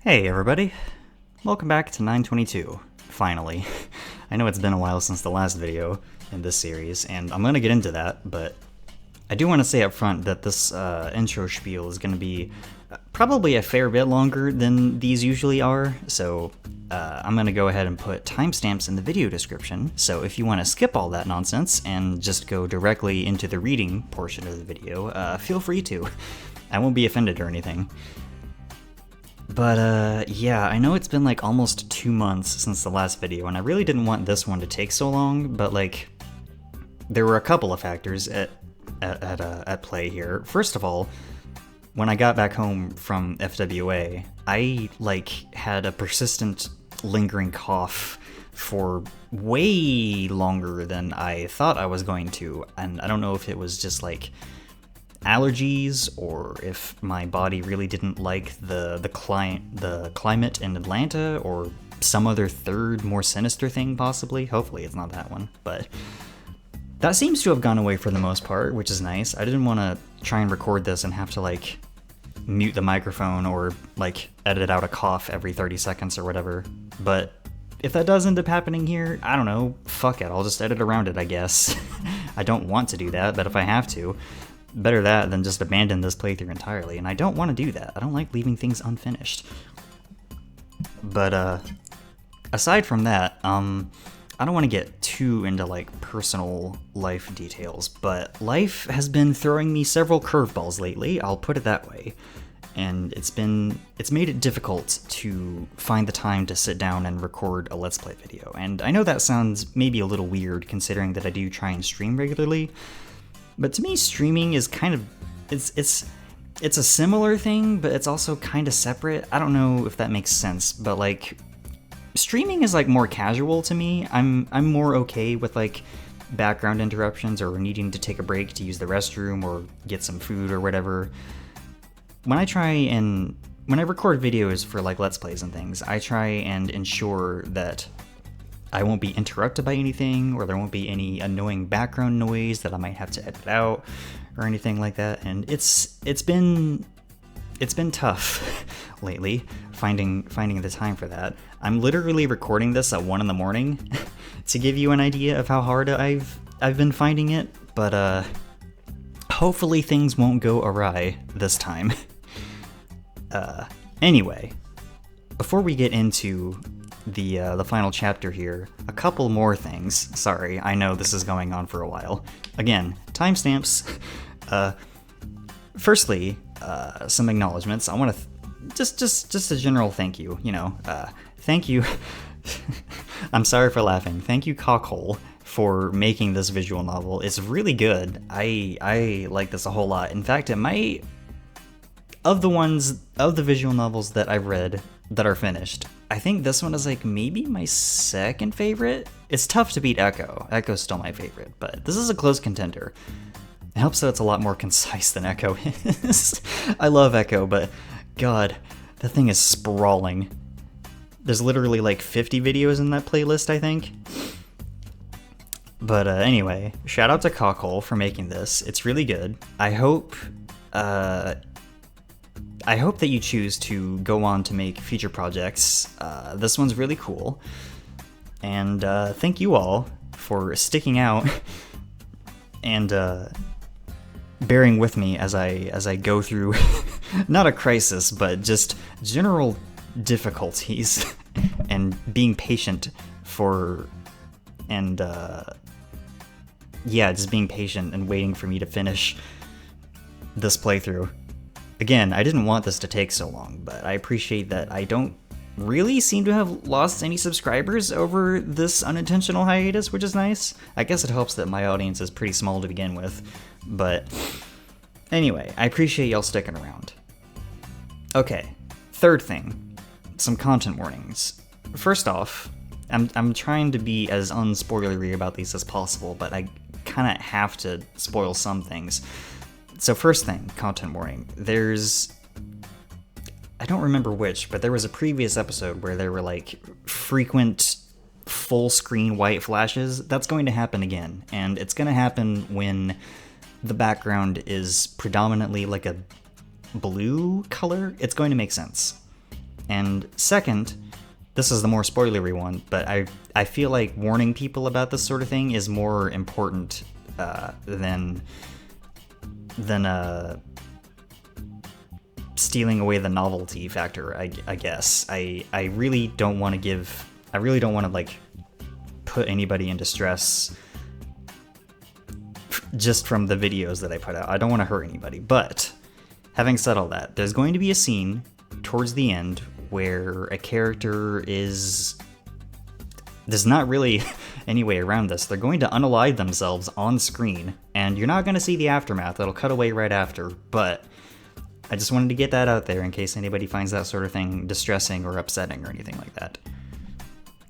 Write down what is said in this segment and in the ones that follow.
Hey everybody, welcome back to 922, finally. I know it's been a while since the last video in this series, and I'm gonna get into that, but I do want to say up front that this intro spiel is gonna be probably a fair bit longer than these usually are, so I'm gonna go ahead and put timestamps in the video description, so if you want to skip all that nonsense and just go directly into the reading portion of the video, feel free to. I won't be offended or anything. But yeah, I know it's been like almost 2 months since the last video, and I really didn't want this one to take so long, but like, there were a couple of factors at play here. First of all, when I got back home from FWA, I like had a persistent lingering cough for way longer than I thought I was going to, and I don't know if it was just like allergies or if my body really didn't like the climate in Atlanta or some other third more sinister thing possibly. Hopefully it's not that one, but that seems to have gone away for the most part, which is nice. I didn't want to try and record this and have to like mute the microphone or like edit out a cough every 30 seconds or whatever, but if that does end up happening here, I don't know, fuck it, I'll just edit around it, I guess. I don't want to do that, but if I have to, better that than just abandon this playthrough entirely, and I don't want to do that. I don't like leaving things unfinished. But aside from that, I don't want to get too into like personal life details, but life has been throwing me several curveballs lately, I'll put it that way. And it's made it difficult to find the time to sit down and record a Let's Play video. And I know that sounds maybe a little weird considering that I do try and stream regularly, but to me, streaming is kind of, it's a similar thing, but it's also kind of separate. I don't know if that makes sense, but like, streaming is like more casual to me. I'm more okay with like background interruptions or needing to take a break to use the restroom or get some food or whatever. When I record videos for like Let's Plays and things, I try and ensure that I won't be interrupted by anything, or there won't be any annoying background noise that I might have to edit out, or anything like that. And it's been tough lately finding the time for that. I'm literally recording this at 1 in the morning to give you an idea of how hard I've been finding it. But hopefully things won't go awry this time. Anyway, before we get into the final chapter here, a couple more things. Sorry, I know this is going on for a while. Again, timestamps. Firstly, some acknowledgements. I want to just a general thank you. Thank you. I'm sorry for laughing. Thank you, Cockhole, for making this visual novel. It's really good. I like this a whole lot. In fact, it might, of the visual novels that I've read that are finished, I think this one is like maybe my second favorite. It's tough to beat Echo. Echo's still my favorite, but this is a close contender. It helps that it's a lot more concise than Echo is. I love Echo, but god, that thing is sprawling. There's literally like 50 videos in that playlist, I think. But anyway, shout out to Cockhole for making this. It's really good. I hope that you choose to go on to make future projects. This one's really cool. And thank you all for sticking out and bearing with me as I go through not a crisis, but just general difficulties and being patient just being patient and waiting for me to finish this playthrough. Again, I didn't want this to take so long, but I appreciate that I don't really seem to have lost any subscribers over this unintentional hiatus, which is nice. I guess it helps that my audience is pretty small to begin with, but anyway, I appreciate y'all sticking around. Okay, third thing, some content warnings. First off, I'm trying to be as unspoilery about these as possible, but I kind of have to spoil some things. So first thing, content warning. I don't remember which, but there was a previous episode where there were like frequent full screen white flashes. That's going to happen again, and it's going to happen when the background is predominantly like a blue color. It's going to make sense. And second, this is the more spoilery one, but I feel like warning people about this sort of thing is more important than stealing away the novelty factor, I guess. I really don't want to like put anybody in distress just from the videos that I put out. I don't want to hurt anybody. But having said all that, there's going to be a scene towards the end where a character there's not really any way around this. They're going to unalive themselves on screen, and you're not going to see the aftermath. It'll cut away right after, but I just wanted to get that out there in case anybody finds that sort of thing distressing or upsetting or anything like that.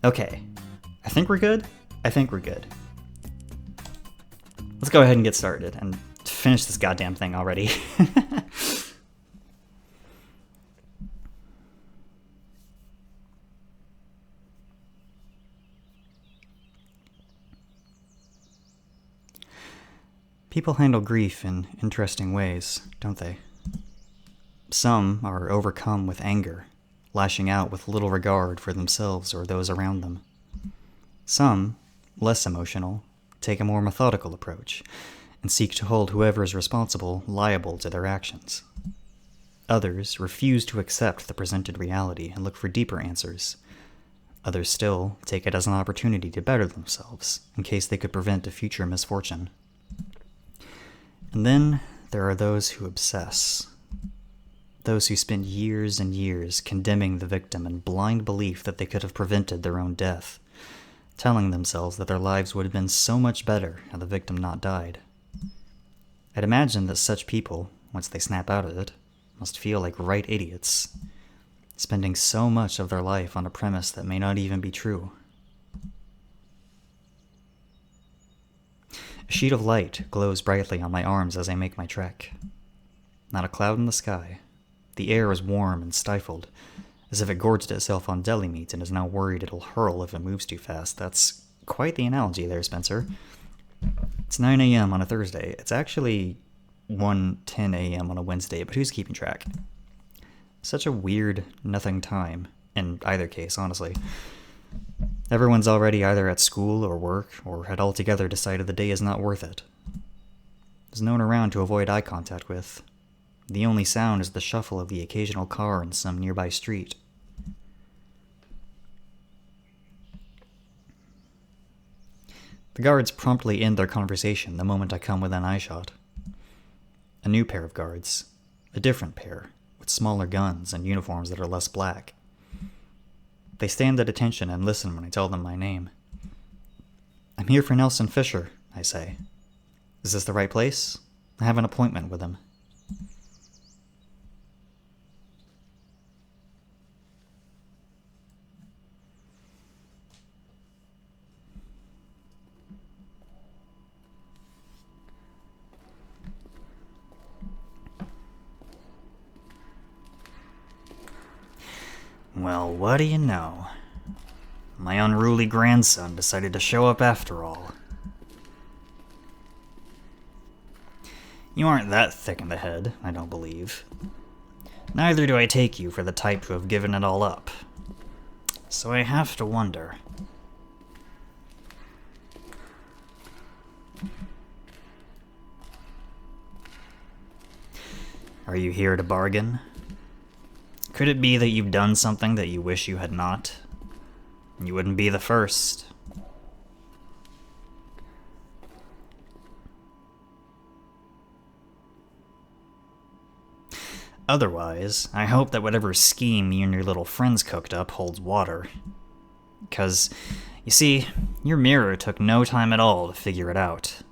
Okay, I think we're good. Let's go ahead and get started and finish this goddamn thing already. People handle grief in interesting ways, don't they? Some are overcome with anger, lashing out with little regard for themselves or those around them. Some, less emotional, take a more methodical approach and seek to hold whoever is responsible liable to their actions. Others refuse to accept the presented reality and look for deeper answers. Others still take it as an opportunity to better themselves in case they could prevent a future misfortune. And then there are those who obsess. Those who spend years and years condemning the victim in blind belief that they could have prevented their own death, telling themselves that their lives would have been so much better had the victim not died. I'd imagine that such people, once they snap out of it, must feel like right idiots, spending so much of their life on a premise that may not even be true. A sheet of light glows brightly on my arms as I make my trek. Not a cloud in the sky. The air is warm and stifled, as if it gorged itself on deli meat and is now worried it'll hurl if it moves too fast. That's quite the analogy there, Spencer. It's 9 a.m. on a Thursday. It's actually 1:10 a.m. on a Wednesday, but who's keeping track? Such a weird, nothing time, in either case, honestly. Everyone's already either at school or work, or had altogether decided the day is not worth it. There's no one around to avoid eye contact with. The only sound is the shuffle of the occasional car in some nearby street. The guards promptly end their conversation the moment I come within eyeshot. A new pair of guards. A different pair, with smaller guns and uniforms that are less black. They stand at attention and listen when I tell them my name. "I'm here for Nelson Fisher," I say. "Is this the right place? I have an appointment with him." Well, what do you know? My unruly grandson decided to show up after all. You aren't that thick in the head, I don't believe. Neither do I take you for the type who have given it all up. So I have to wonder. Are you here to bargain? Could it be that you've done something that you wish you had not? You wouldn't be the first. Otherwise, I hope that whatever scheme you and your little friends cooked up holds water. 'Cause, you see, your mirror took no time at all to figure it out.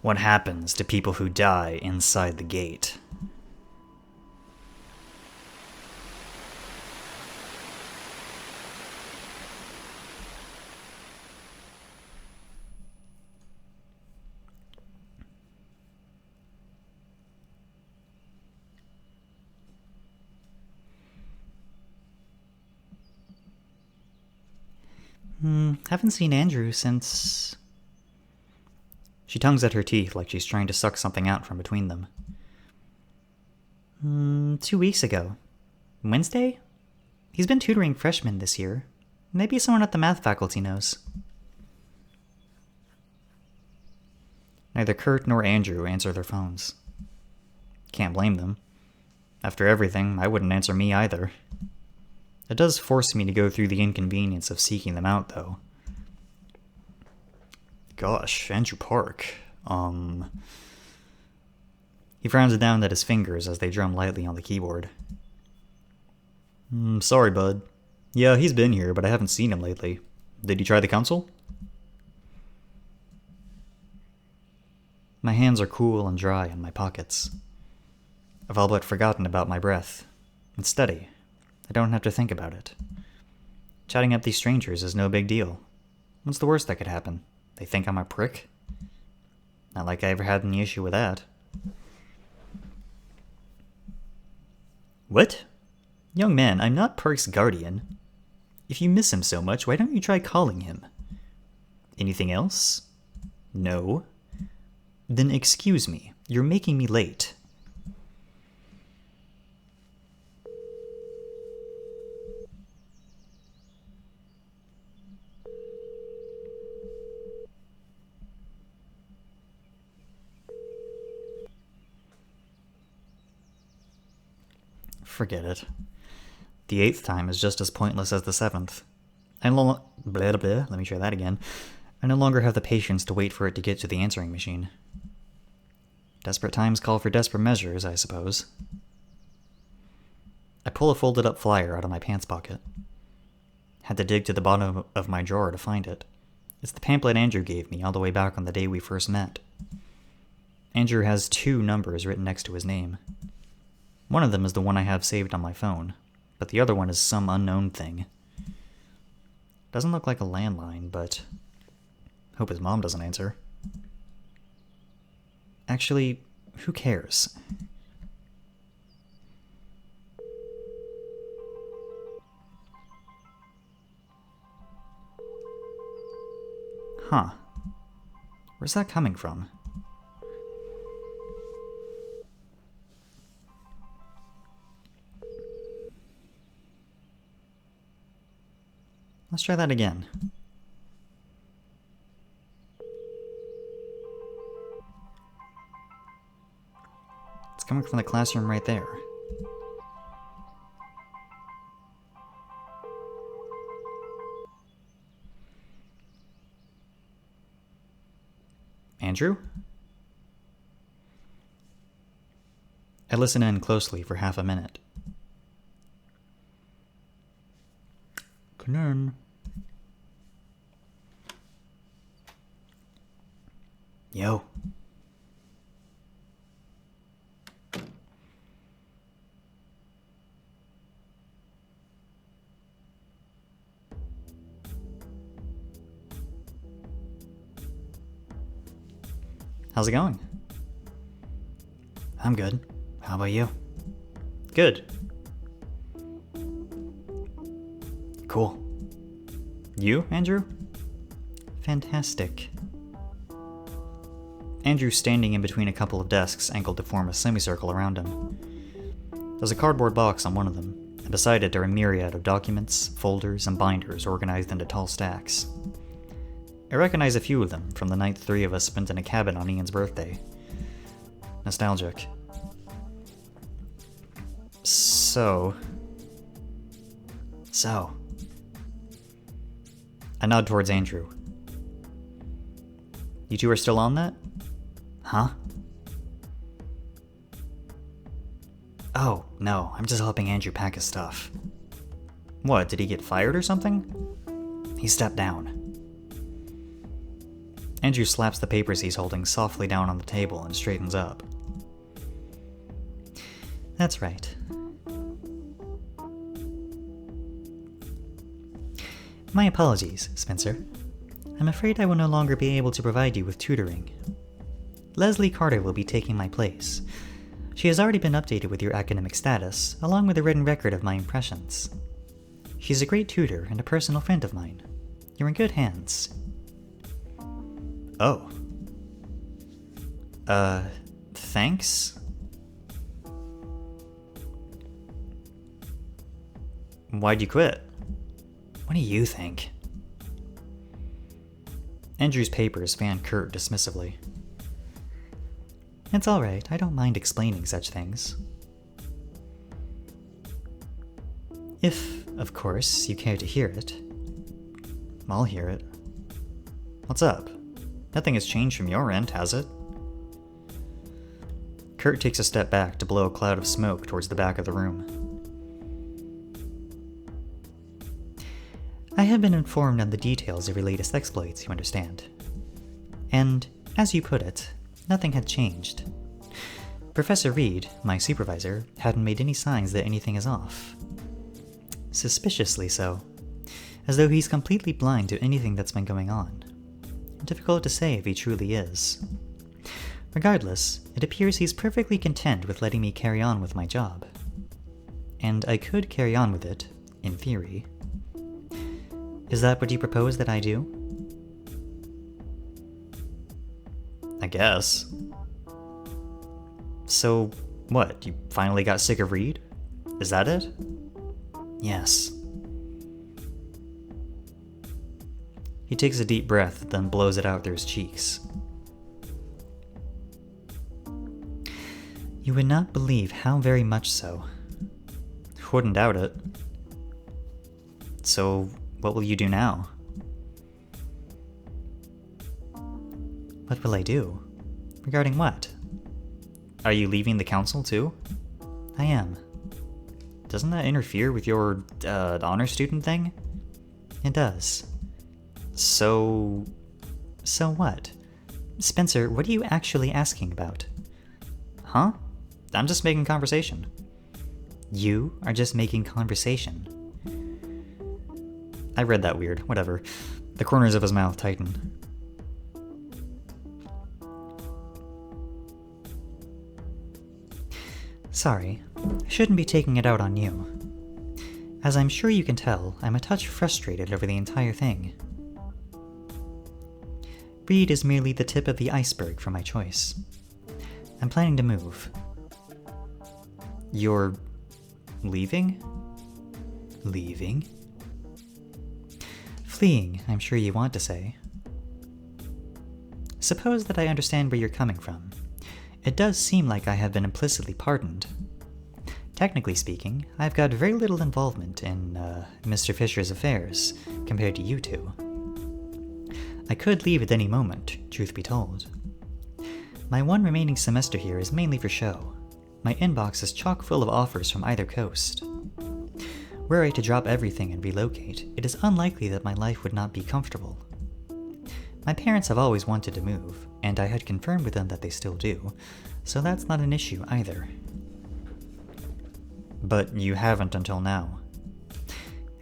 What happens to people who die inside the gate? Haven't seen Andrew since She tongues at her teeth like she's trying to suck something out from between them. 2 weeks ago. Wednesday? He's been tutoring freshmen this year. Maybe someone at the math faculty knows. Neither Kurt nor Andrew answer their phones. Can't blame them. After everything, I wouldn't answer me either. It does force me to go through the inconvenience of seeking them out, though. Gosh, Andrew Park. He frowns down at his fingers as they drum lightly on the keyboard. Sorry, bud. Yeah, he's been here, but I haven't seen him lately. Did you try the console? My hands are cool and dry in my pockets. I've all but forgotten about my breath. It's steady. I don't have to think about it. Chatting up these strangers is no big deal. What's the worst that could happen? They think I'm a prick? Not like I ever had any issue with that. What? Young man, I'm not Park's guardian. If you miss him so much, why don't you try calling him? Anything else? No. Then excuse me. You're making me late. Forget it. The 8th time is just as pointless as the 7th. Let me try that again. I no longer have the patience to wait for it to get to the answering machine. Desperate times call for desperate measures, I suppose. I pull a folded up flyer out of my pants pocket. Had to dig to the bottom of my drawer to find it. It's the pamphlet Andrew gave me all the way back on the day we first met. Andrew has 2 numbers written next to his name. One of them is the one I have saved on my phone, but the other one is some unknown thing. Doesn't look like a landline, but hope his mom doesn't answer. Actually, who cares? Huh. Where's that coming from? Let's try that again. It's coming from the classroom right there. Andrew? I listen in closely for half a minute. None. Yo. How's it going? I'm good. How about you? Good. Cool. You, Andrew? Fantastic. Andrew's standing in between a couple of desks angled to form a semicircle around him. There's a cardboard box on one of them, and beside it are a myriad of documents, folders, and binders organized into tall stacks. I recognize a few of them from the night the 3 of us spent in a cabin on Ian's birthday. Nostalgic. So... I nod towards Andrew. You 2 are still on that? Huh? Oh, no, I'm just helping Andrew pack his stuff. What, did he get fired or something? He stepped down. Andrew slaps the papers he's holding softly down on the table and straightens up. That's right. My apologies, Spencer. I'm afraid I will no longer be able to provide you with tutoring. Leslie Carter will be taking my place. She has already been updated with your academic status, along with a written record of my impressions. She's a great tutor and a personal friend of mine. You're in good hands. Oh. Thanks? Why'd you quit? What do you think? Andrew's papers fanned Kurt dismissively. It's alright, I don't mind explaining such things. If, of course, you care to hear it. I'll hear it. What's up? Nothing has changed from your end, has it? Kurt takes a step back to blow a cloud of smoke towards the back of the room. I have been informed on the details of your latest exploits, you understand. And, as you put it, nothing had changed. Professor Reed, my supervisor, hadn't made any signs that anything is off. Suspiciously so, as though he's completely blind to anything that's been going on. Difficult to say if he truly is. Regardless, it appears he's perfectly content with letting me carry on with my job. And I could carry on with it, in theory. Is that what you propose that I do? I guess. So, what, you finally got sick of Reed? Is that it? Yes. He takes a deep breath, then blows it out through his cheeks. You would not believe how very much so. Wouldn't doubt it. So, what will you do now? What will I do? Regarding what? Are you leaving the council too? I am. Doesn't that interfere with your, honor student thing? It does. So what? Spencer, what are you actually asking about? Huh? I'm just making conversation. You are just making conversation. I read that weird, whatever. The corners of his mouth tighten. Sorry, I shouldn't be taking it out on you. As I'm sure you can tell, I'm a touch frustrated over the entire thing. Reed is merely the tip of the iceberg for my choice. I'm planning to move. You're leaving? Leaving? Fleeing, I'm sure you want to say. Suppose that I understand where you're coming from. It does seem like I have been implicitly pardoned. Technically speaking, I've got very little involvement in Mr. Fisher's affairs compared to you two. I could leave at any moment, truth be told. My one remaining semester here is mainly for show. My inbox is chock full of offers from either coast. Were I to drop everything and relocate, it is unlikely that my life would not be comfortable. My parents have always wanted to move, and I had confirmed with them that they still do, so that's not an issue either. But you haven't until now.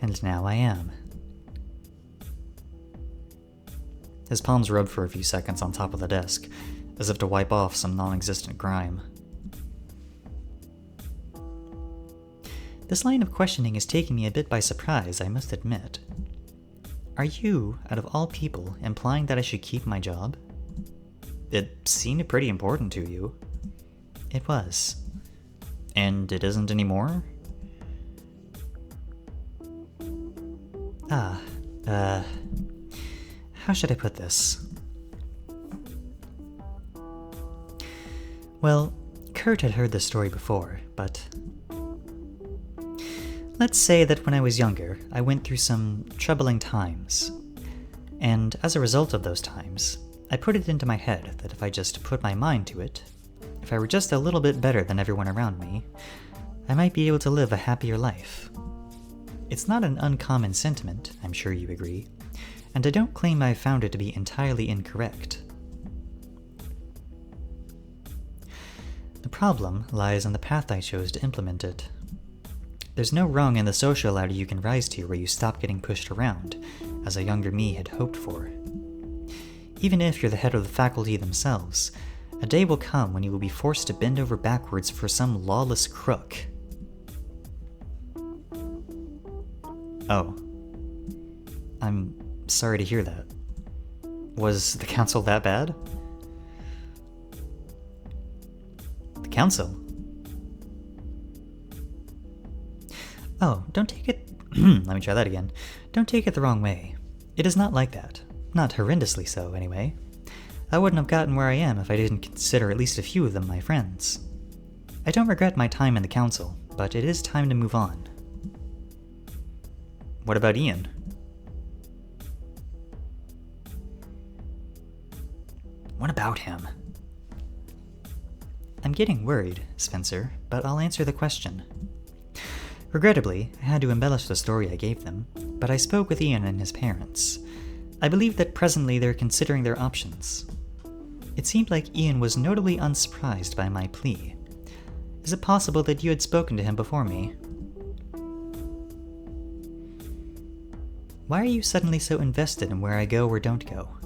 And now I am. His palms rubbed for a few seconds on top of the desk, as if to wipe off some non-existent grime. This line of questioning is taking me a bit by surprise, I must admit. Are you, out of all people, implying that I should keep my job? It seemed pretty important to you. It was. And it isn't anymore? How should I put this? Well, Kurt had heard this story before, but let's say that when I was younger, I went through some troubling times. And as a result of those times, I put it into my head that if I just put my mind to it, if I were just a little bit better than everyone around me, I might be able to live a happier life. It's not an uncommon sentiment, I'm sure you agree, and I don't claim I've found it to be entirely incorrect. The problem lies in the path I chose to implement it. There's no rung in the social ladder you can rise to where you stop getting pushed around, as a younger me had hoped for. Even if you're the head of the faculty themselves, a day will come when you will be forced to bend over backwards for some lawless crook. Oh. I'm sorry to hear that. Was the council that bad? council. Oh, don't take it... let me try that again. Don't take it the wrong way. It is not like that. Not horrendously so, anyway. I wouldn't have gotten where I am if I didn't consider at least a few of them my friends. I don't regret my time in the council, but it is time to move on. What about Ian? What about him? I'm getting worried, Spencer, but I'll answer the question. Regrettably, I had to embellish the story I gave them, but I spoke with Ian and his parents. I believe that presently they're considering their options. It seemed like Ian was notably unsurprised by my plea. Is it possible that you had spoken to him before me? Why are you suddenly so invested in where I go or don't go?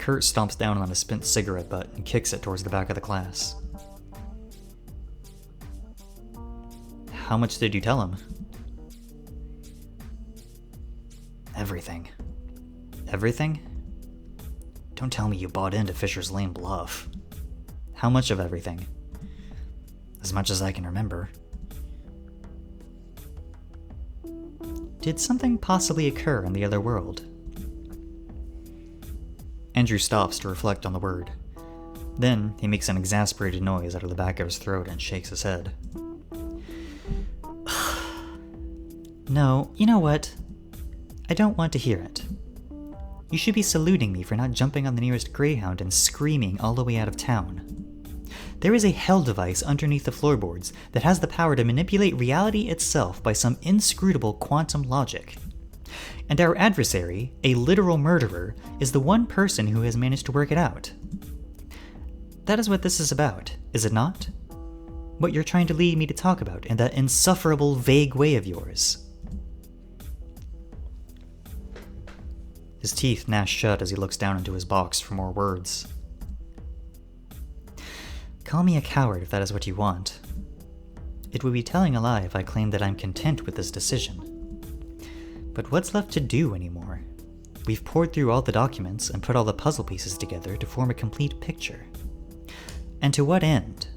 Kurt stomps down on a spent cigarette butt and kicks it towards the back of the class. How much did you tell him? Everything. Everything? Don't tell me you bought into Fisher's lame bluff. How much of everything? As much as I can remember. Did something possibly occur in the other world? Andrew stops to reflect on the word. Then he makes an exasperated noise out of the back of his throat and shakes his head. No, you know what? I don't want to hear it. You should be saluting me for not jumping on the nearest Greyhound and screaming all the way out of town. There is a hell device underneath the floorboards that has the power to manipulate reality itself by some inscrutable quantum logic. And our adversary, a literal murderer, is the one person who has managed to work it out. That is what this is about, is it not? What you're trying to lead me to talk about in that insufferable, vague way of yours. His teeth gnash shut as he looks down into his box for more words. Call me a coward if that is what you want. It would be telling a lie if I claimed that I'm content with this decision. But what's left to do anymore? We've poured through all the documents and put all the puzzle pieces together to form a complete picture. And to what end?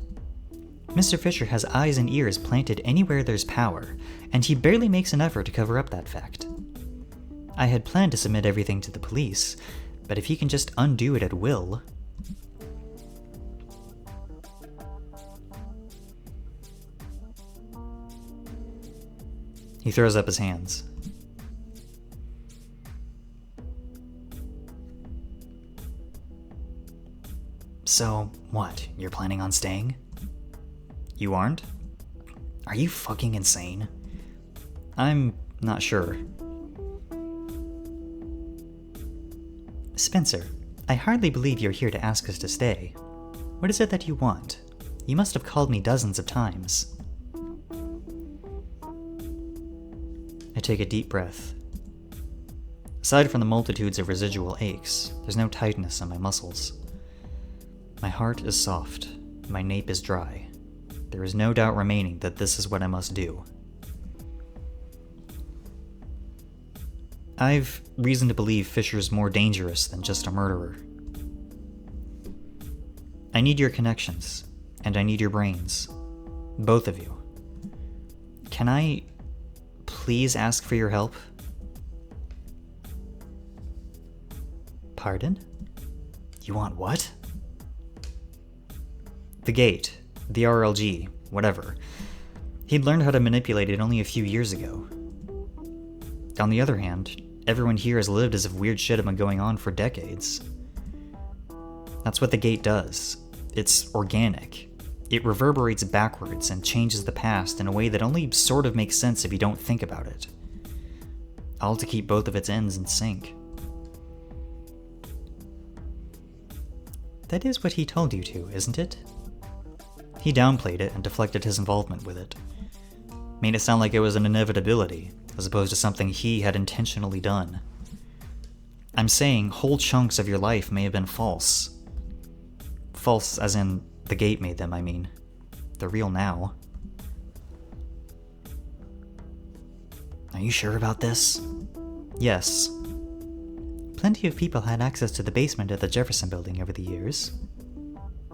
Mr. Fisher has eyes and ears planted anywhere there's power, and he barely makes an effort to cover up that fact. I had planned to submit everything to the police, but if he can just undo it at will... He throws up his hands. So, what? You're planning on staying? You aren't? Are you fucking insane? I'm not sure. Spencer, I hardly believe you're here to ask us to stay. What is it that you want? You must have called me dozens of times. I take a deep breath. Aside from the multitudes of residual aches, there's no tightness in my muscles. My heart is soft, my nape is dry. There is no doubt remaining that this is what I must do. I've reason to believe Fisher's more dangerous than just a murderer. I need your connections, and I need your brains. Both of you. Can I please ask for your help? Pardon? You want what? The gate, the RLG, whatever. He'd learned how to manipulate it only a few years ago. On the other hand, everyone here has lived as if weird shit had been going on for decades. That's what the gate does. It's organic. It reverberates backwards and changes the past in a way that only sort of makes sense if you don't think about it. All to keep both of its ends in sync. That is what he told you to, isn't it? He downplayed it and deflected his involvement with it. Made it sound like it was an inevitability, as opposed to something he had intentionally done. I'm saying whole chunks of your life may have been false. False as in the gate made them, I mean. They're real now. Are you sure about this? Yes. Plenty of people had access to the basement at the Jefferson Building over the years.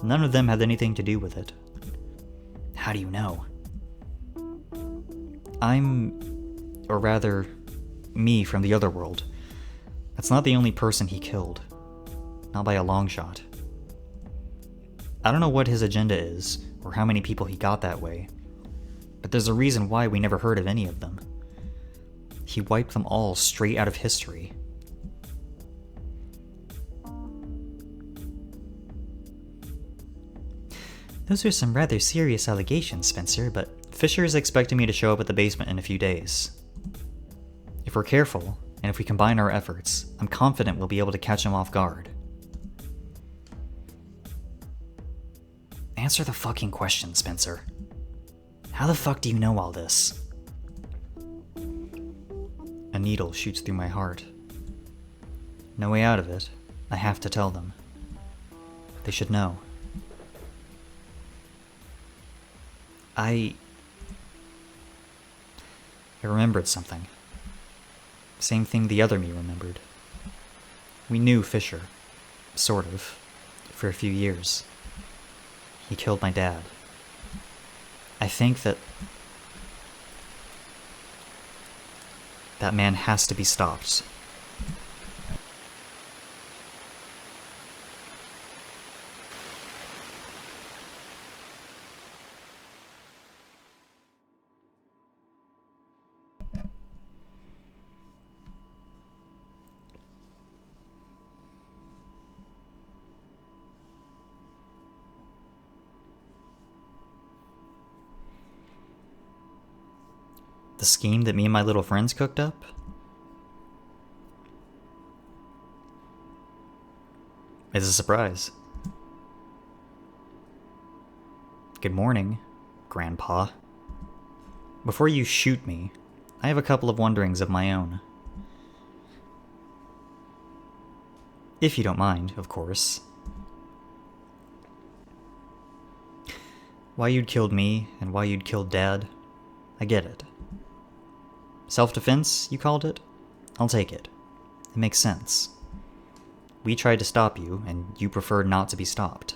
None of them had anything to do with it. How do you know? Or rather, me from the other world. That's not the only person he killed. Not by a long shot. I don't know what his agenda is, or how many people he got that way, but there's a reason why we never heard of any of them. He wiped them all straight out of history. Those are some rather serious allegations, Spencer, but Fisher is expecting me to show up at the basement in a few days. If we're careful, and if we combine our efforts, I'm confident we'll be able to catch him off guard. Answer the fucking question, Spencer. How the fuck do you know all this? A needle shoots through my heart. No way out of it. I have to tell them. They should know. I remembered something. Same thing the other me remembered. We knew Fisher. Sort of. For a few years. He killed my dad. I think that man has to be stopped. The scheme that me and my little friends cooked up? It's a surprise. Good morning, Grandpa. Before you shoot me, I have a couple of wonderings of my own. If you don't mind, of course. Why you'd killed me and why you'd killed Dad, I get it. Self-defense, you called it? I'll take it. It makes sense. We tried to stop you, and you preferred not to be stopped.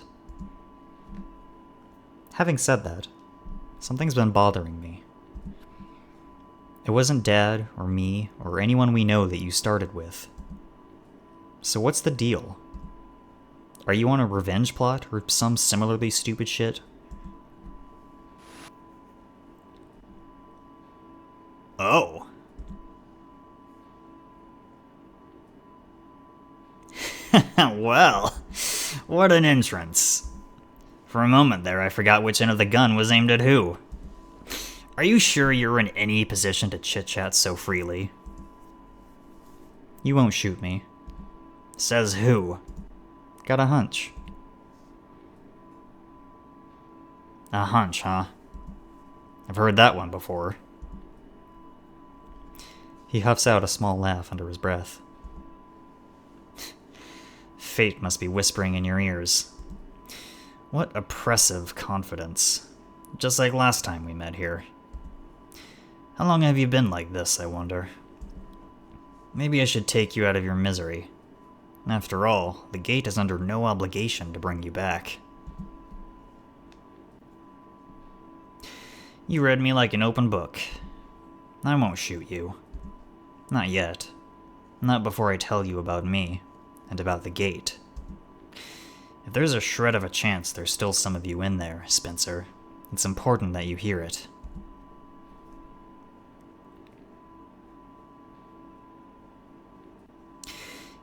Having said that, something's been bothering me. It wasn't Dad, or me, or anyone we know that you started with. So what's the deal? Are you on a revenge plot, or some similarly stupid shit? Oh. Well, what an entrance. For a moment there, I forgot which end of the gun was aimed at who. Are you sure you're in any position to chit-chat so freely? You won't shoot me. Says who? Got a hunch. A hunch, huh? I've heard that one before. He huffs out a small laugh under his breath. Fate must be whispering in your ears. What oppressive confidence. Just like last time we met here. How long have you been like this, I wonder? Maybe I should take you out of your misery. After all, the gate is under no obligation to bring you back. You read me like an open book. I won't shoot you. Not yet. Not before I tell you about me, and about the gate. If there's a shred of a chance there's still some of you in there, Spencer, it's important that you hear it.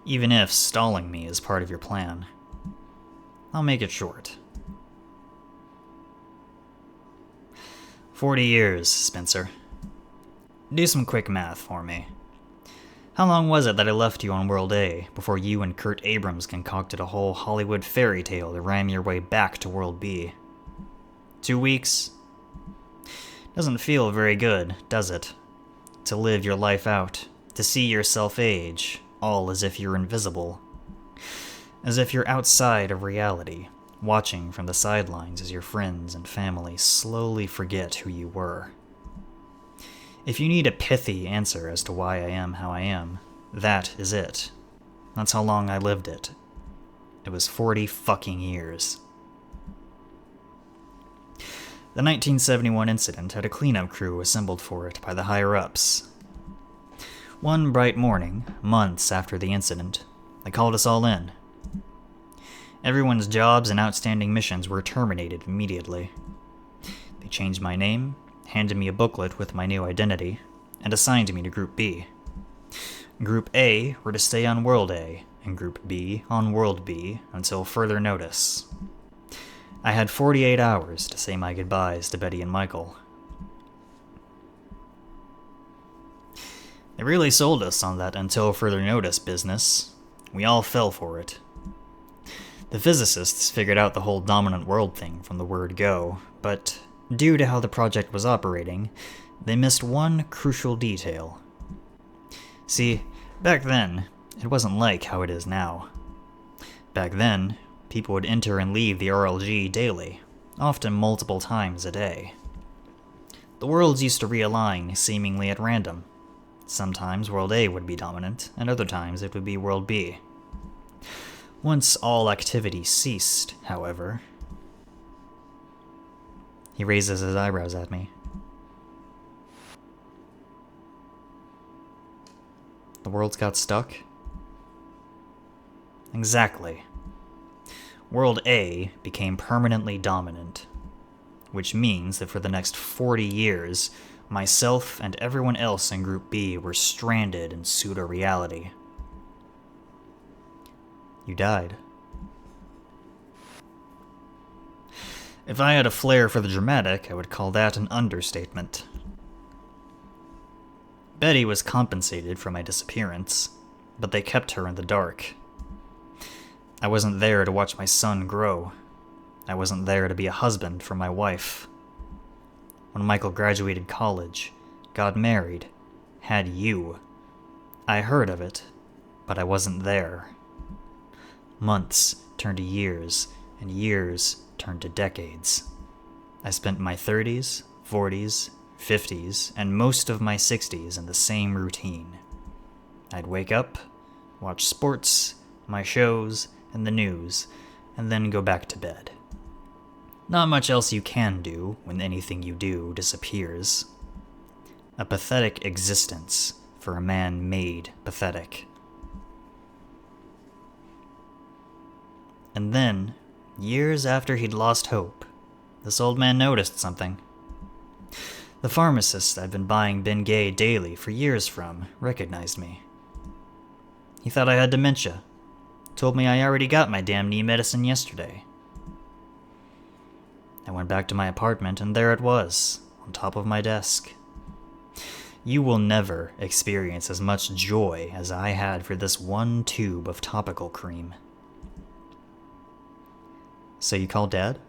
Even if stalling me is part of your plan. I'll make it short. 40 years, Spencer. Do some quick math for me. How long was it that I left you on World A before you and Kurt Abrams concocted a whole Hollywood fairy tale to ram your way back to World B? 2 weeks? Doesn't feel very good, does it? To live your life out, to see yourself age, all as if you're invisible. As if you're outside of reality, watching from the sidelines as your friends and family slowly forget who you were. If you need a pithy answer as to why I am how I am, that is it. That's how long I lived it. It was 40 fucking years. The 1971 incident had a cleanup crew assembled for it by the higher-ups. One bright morning, months after the incident, they called us all in. Everyone's jobs and outstanding missions were terminated immediately. They changed my name, handed me a booklet with my new identity, and assigned me to Group B. Group A were to stay on World A, and Group B on World B until further notice. I had 48 hours to say my goodbyes to Betty and Michael. They really sold us on that until further notice business. We all fell for it. The physicists figured out the whole dominant world thing from the word go, but due to how the project was operating, they missed one crucial detail. See, back then, it wasn't like how it is now. Back then, people would enter and leave the RLG daily, often multiple times a day. The worlds used to realign seemingly at random. Sometimes World A would be dominant, and other times it would be World B. Once all activity ceased, however... He raises his eyebrows at me. The worlds got stuck? Exactly. World A became permanently dominant, which means that for the next 40 years, myself and everyone else in Group B were stranded in pseudo-reality. You died. If I had a flair for the dramatic, I would call that an understatement. Betty was compensated for my disappearance, but they kept her in the dark. I wasn't there to watch my son grow. I wasn't there to be a husband for my wife. When Michael graduated college, got married, had you, I heard of it, but I wasn't there. Months turned to years, and years turned to decades. I spent my 30s, 40s, 50s, and most of my 60s in the same routine. I'd wake up, watch sports, my shows, and the news, and then go back to bed. Not much else you can do when anything you do disappears. A pathetic existence for a man made pathetic. And then, years after he'd lost hope, this old man noticed something. The pharmacist I'd been buying Bengay daily for years from recognized me. He thought I had dementia. Told me I already got my damn knee medicine yesterday. I went back to my apartment and there it was, on top of my desk. You will never experience as much joy as I had for this one tube of topical cream. So you called Dad?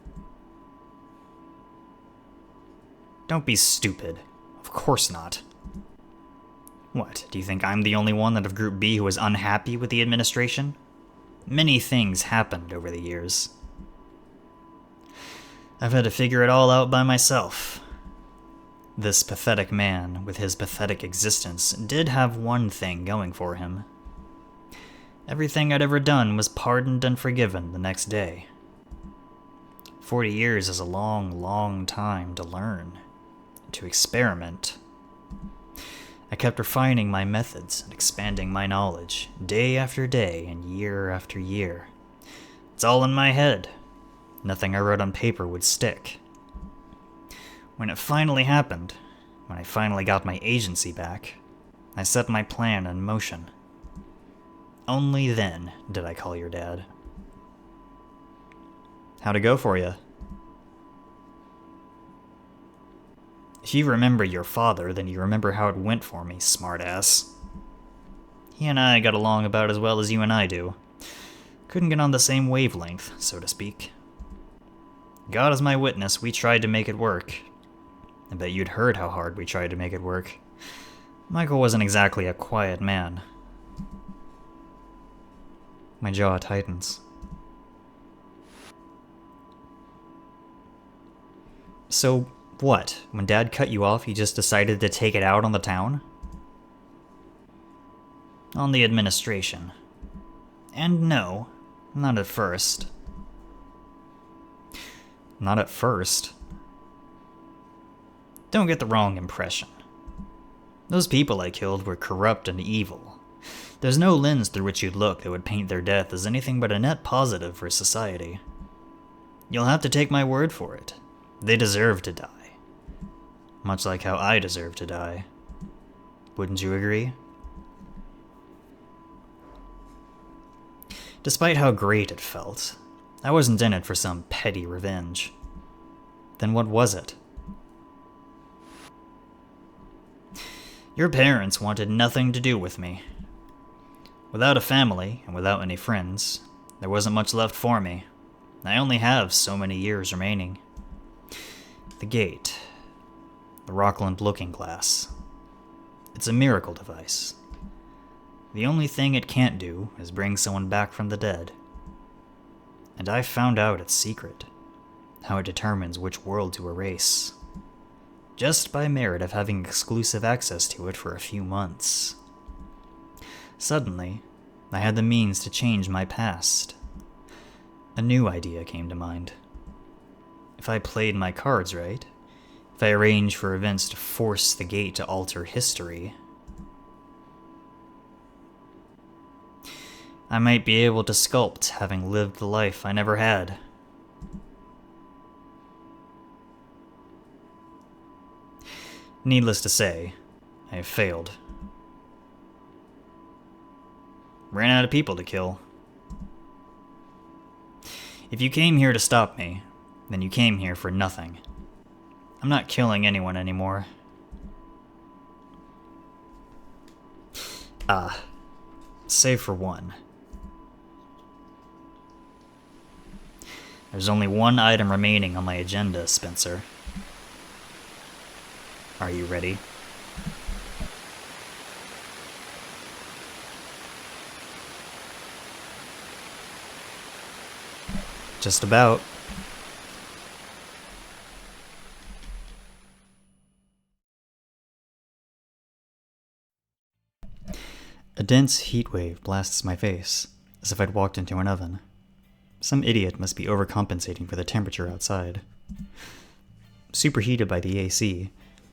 Don't be stupid. Of course not. What, do you think I'm the only one out of Group B who was unhappy with the administration? Many things happened over the years. I've had to figure it all out by myself. This pathetic man, with his pathetic existence, did have one thing going for him. Everything I'd ever done was pardoned and forgiven the next day. 40 years is a long, long time to learn, to experiment. I kept refining my methods and expanding my knowledge, day after day and year after year. It's all in my head. Nothing I wrote on paper would stick. When it finally happened, when I finally got my agency back, I set my plan in motion. Only then did I call your dad. How'd it go for you? If you remember your father, then you remember how it went for me, smartass. He and I got along about as well as you and I do. Couldn't get on the same wavelength, so to speak. God is my witness, we tried to make it work. I bet you'd heard how hard we tried to make it work. Michael wasn't exactly a quiet man. My jaw tightens. So, what? When Dad cut you off, he just decided to take it out on the town? On the administration. And no, not at first. Not at first? Don't get the wrong impression. Those people I killed were corrupt and evil. There's no lens through which you'd look that would paint their death as anything but a net positive for society. You'll have to take my word for it. They deserve to die. Much like how I deserve to die. Wouldn't you agree? Despite how great it felt, I wasn't in it for some petty revenge. Then what was it? Your parents wanted nothing to do with me. Without a family and without any friends, there wasn't much left for me. I only have so many years remaining. The gate. The Rockland looking glass. It's a miracle device. The only thing it can't do is bring someone back from the dead. And I found out its secret. How it determines which world to erase. Just by merit of having exclusive access to it for a few months. Suddenly, I had the means to change my past. A new idea came to mind. If I played my cards right, if I arranged for events to force the gate to alter history, I might be able to sculpt having lived the life I never had. Needless to say, I have failed. Ran out of people to kill. If you came here to stop me, then you came here for nothing. I'm not killing anyone anymore. Save for one. There's only one item remaining on my agenda, Spencer. Are you ready? Just about. A dense heat wave blasts my face, as if I'd walked into an oven. Some idiot must be overcompensating for the temperature outside. Superheated by the AC,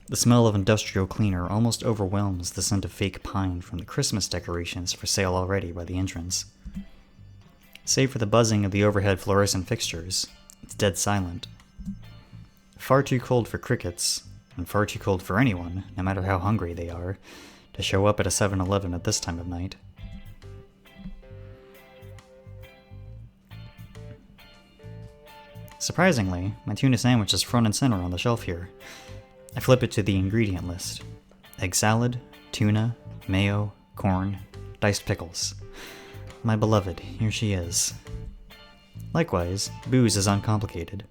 the smell of industrial cleaner almost overwhelms the scent of fake pine from the Christmas decorations for sale already by the entrance. Save for the buzzing of the overhead fluorescent fixtures, it's dead silent. Far too cold for crickets, and far too cold for anyone, no matter how hungry they are, to show up at a 7-Eleven at this time of night. Surprisingly, my tuna sandwich is front and center on the shelf here. I flip it to the ingredient list. Egg salad, tuna, mayo, corn, diced pickles. My beloved, here she is. Likewise, booze is uncomplicated.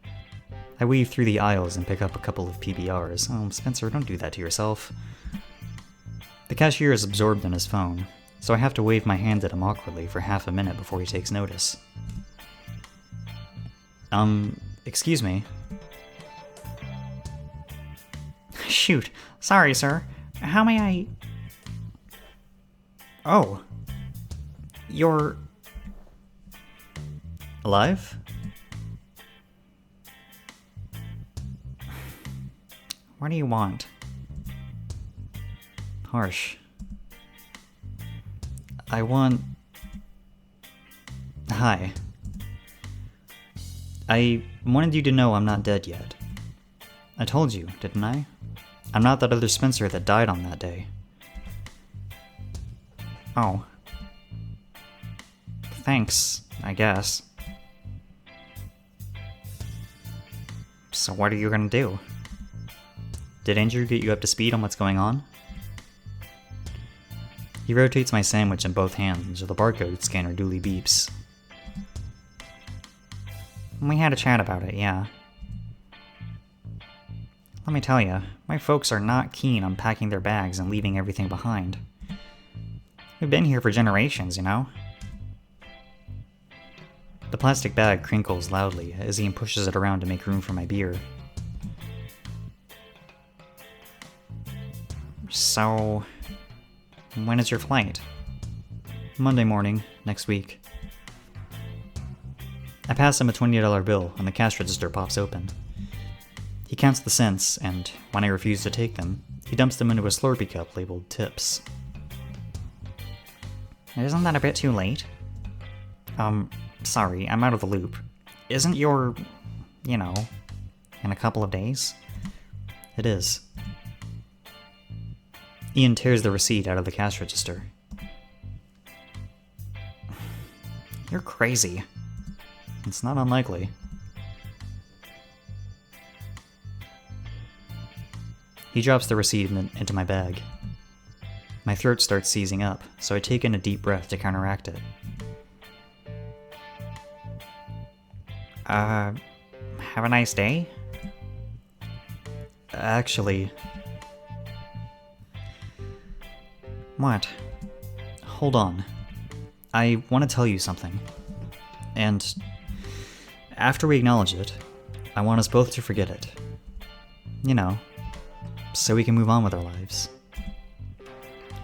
I weave through the aisles and pick up a couple of PBRs. Oh, Spencer, don't do that to yourself. The cashier is absorbed in his phone, so I have to wave my hand at him awkwardly for half a minute before he takes notice. Excuse me. Shoot, sorry, sir. How may I... Oh. You're... alive? What do you want? Harsh. I want... Hi. I wanted you to know I'm not dead yet. I told you, didn't I? I'm not that other Spencer that died on that day. Oh. Thanks, I guess. So what are you gonna do? Did Andrew get you up to speed on what's going on? He rotates my sandwich in both hands until the barcode scanner duly beeps. We had a chat about it, yeah. Let me tell you, my folks are not keen on packing their bags and leaving everything behind. We've been here for generations, you know? The plastic bag crinkles loudly as Ian pushes it around to make room for my beer. So, when is your flight? Monday morning, next week. I pass him a $20 bill and the cash register pops open. He counts the cents, and when I refuse to take them, he dumps them into a Slurpee cup labeled tips. Isn't that a bit too late? Sorry, I'm out of the loop. Isn't your, in a couple of days? It is. Ian tears the receipt out of the cash register. You're crazy. It's not unlikely. He drops the receipt into my bag. My throat starts seizing up, so I take in a deep breath to counteract it. Have a nice day? Actually... What? Hold on. I want to tell you something. And after we acknowledge it, I want us both to forget it. So we can move on with our lives.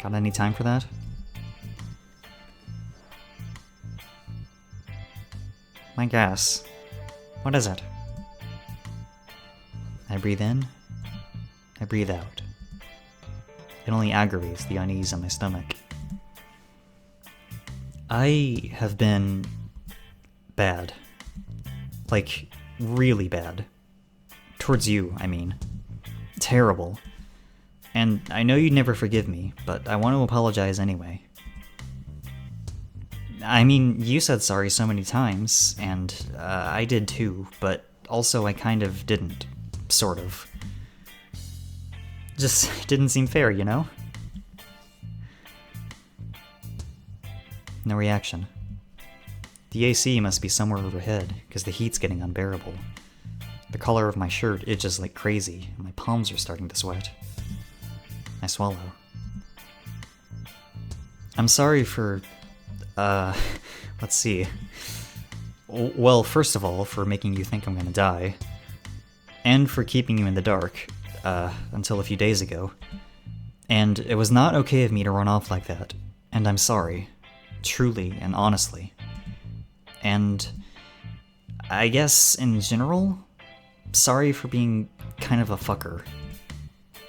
Got any time for that? My guess. What is it? I breathe in. I breathe out. It only aggravates the unease in my stomach. I have been bad. Like, really bad. Towards you, I mean. Terrible. And I know you'd never forgive me, but I want to apologize anyway. I mean, you said sorry so many times, and I did too, but also I kind of didn't. Sort of. Just didn't seem fair, No reaction. The AC must be somewhere overhead, because the heat's getting unbearable. The color of my shirt itches like crazy, and my palms are starting to sweat. I swallow. I'm sorry for, let's see. Well, first of all, for making you think I'm gonna die. And for keeping you in the dark, until a few days ago. And it was not okay of me to run off like that. And I'm sorry. Truly and honestly. And I guess, in general, sorry for being kind of a fucker.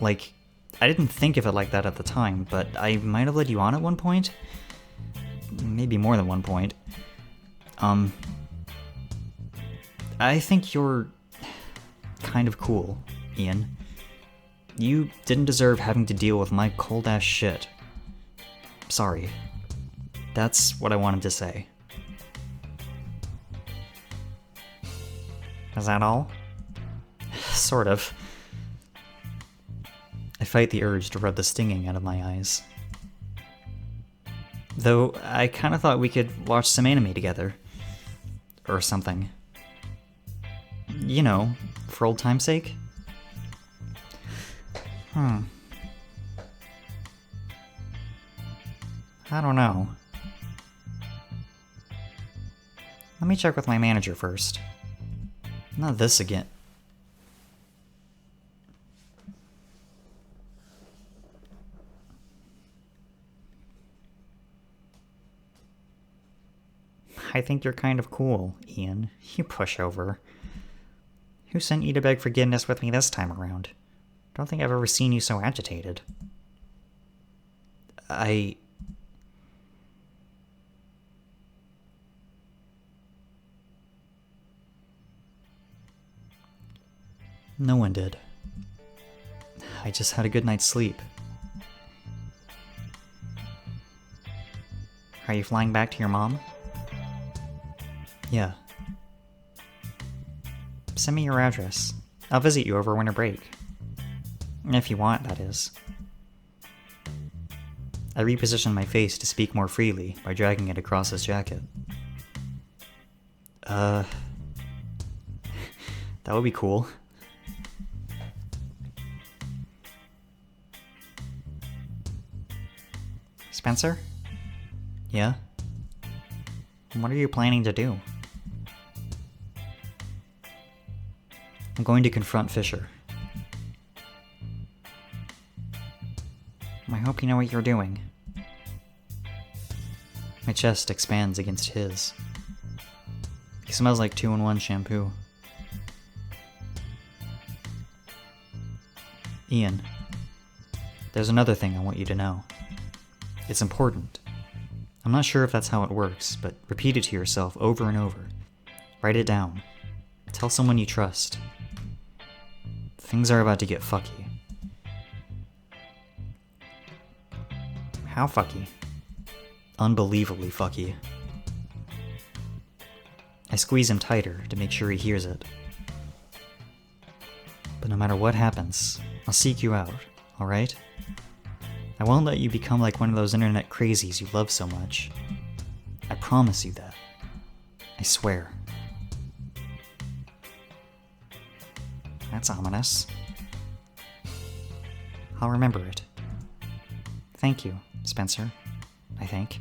Like, I didn't think of it like that at the time, but I might have led you on at one point. Maybe more than one point. I think you're kind of cool, Ian. You didn't deserve having to deal with my cold-ass shit. Sorry. That's what I wanted to say. Is that all? Sort of. I fight the urge to rub the stinging out of my eyes. Though, I kinda thought we could watch some anime together. Or something. For old time's sake? I don't know. Let me check with my manager first. Not this again. I think you're kind of cool, Ian. You pushover. Who sent you to beg forgiveness with me this time around? Don't think I've ever seen you so agitated. No one did. I just had a good night's sleep. Are you flying back to your mom? Yeah. Send me your address. I'll visit you over winter break. If you want, that is. I repositioned my face to speak more freely by dragging it across his jacket. That would be cool. Spencer? Yeah? What are you planning to do? I'm going to confront Fisher. I hope you know what you're doing. My chest expands against his. He smells like 2-in-1 shampoo. Ian, there's another thing I want you to know. It's important. I'm not sure if that's how it works, but repeat it to yourself over and over. Write it down. Tell someone you trust. Things are about to get fucky. How fucky? Unbelievably fucky. I squeeze him tighter to make sure he hears it. But no matter what happens, I'll seek you out, alright? I won't let you become like one of those internet crazies you love so much. I promise you that. I swear. That's ominous. I'll remember it. Thank you, Spencer, I think.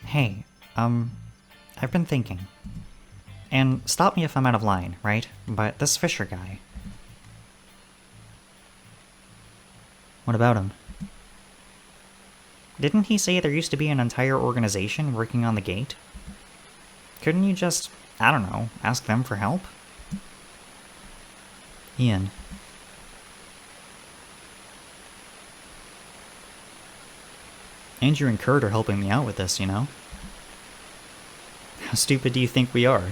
Hey, I've been thinking. And stop me if I'm out of line, right? But this Fisher guy. What about him? Didn't he say there used to be an entire organization working on the gate? Couldn't you just, I don't know, ask them for help? Ian. Andrew and Kurt are helping me out with this, you know? How stupid do you think we are?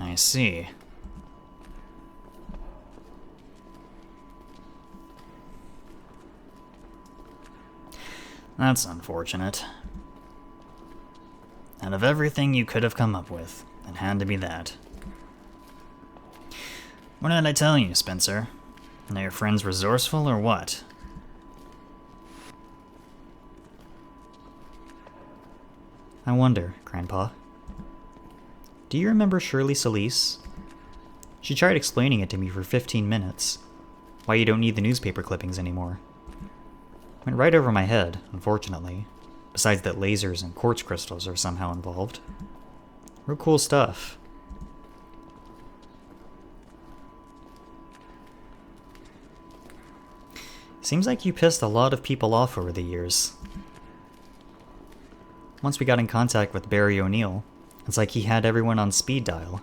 I see. That's unfortunate. Out of everything you could have come up with, it had to be that. What did I tell you, Spencer? Are your friends resourceful or what? I wonder, Grandpa. Do you remember Shirley Solis? She tried explaining it to me for 15 minutes. Why you don't need the newspaper clippings anymore. Went right over my head, unfortunately. Besides that lasers and quartz crystals are somehow involved. Real cool stuff. Seems like you pissed a lot of people off over the years. Once we got in contact with Barry O'Neill, it's like he had everyone on speed dial.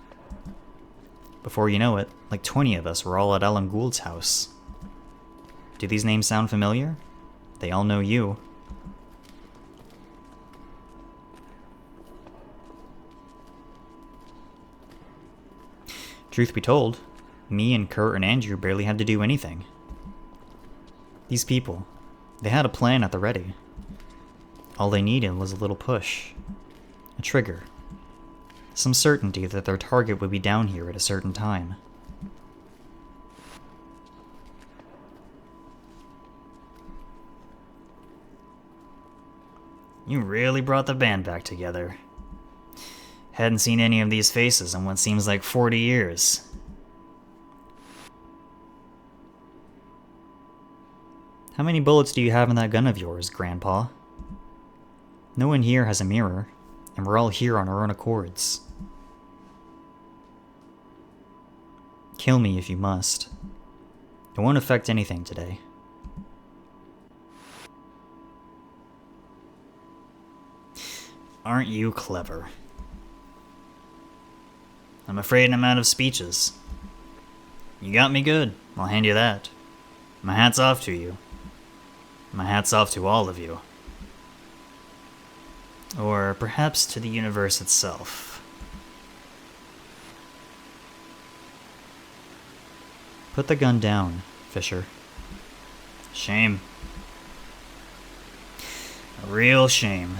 Before you know it, like 20 of us were all at Ellen Gould's house. Do these names sound familiar? They all know you. Truth be told, me and Kurt and Andrew barely had to do anything. These people, they had a plan at the ready. All they needed was a little push. A trigger. Some certainty that their target would be down here at a certain time. You really brought the band back together. Hadn't seen any of these faces in what seems like 40 years. How many bullets do you have in that gun of yours, Grandpa? No one here has a mirror, and we're all here on our own accords. Kill me if you must. It won't affect anything today. Aren't you clever? I'm afraid I'm out of speeches. You got me good, I'll hand you that. My hat's off to you. My hat's off to all of you. Or perhaps to the universe itself. Put the gun down, Fisher. Shame. A real shame.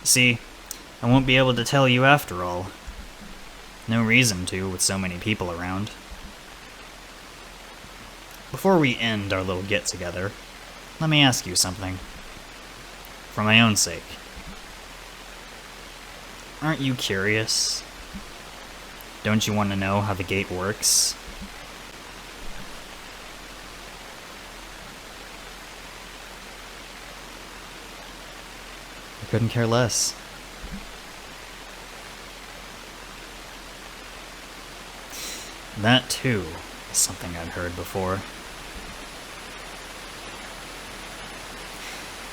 See, I won't be able to tell you after all. No reason to, with so many people around. Before we end our little get-together, let me ask you something. For my own sake. Aren't you curious? Don't you want to know how the gate works? I couldn't care less. That, too, is something I've heard before.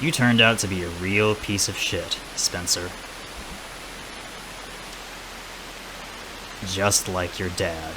You turned out to be a real piece of shit, Spencer. Just like your dad.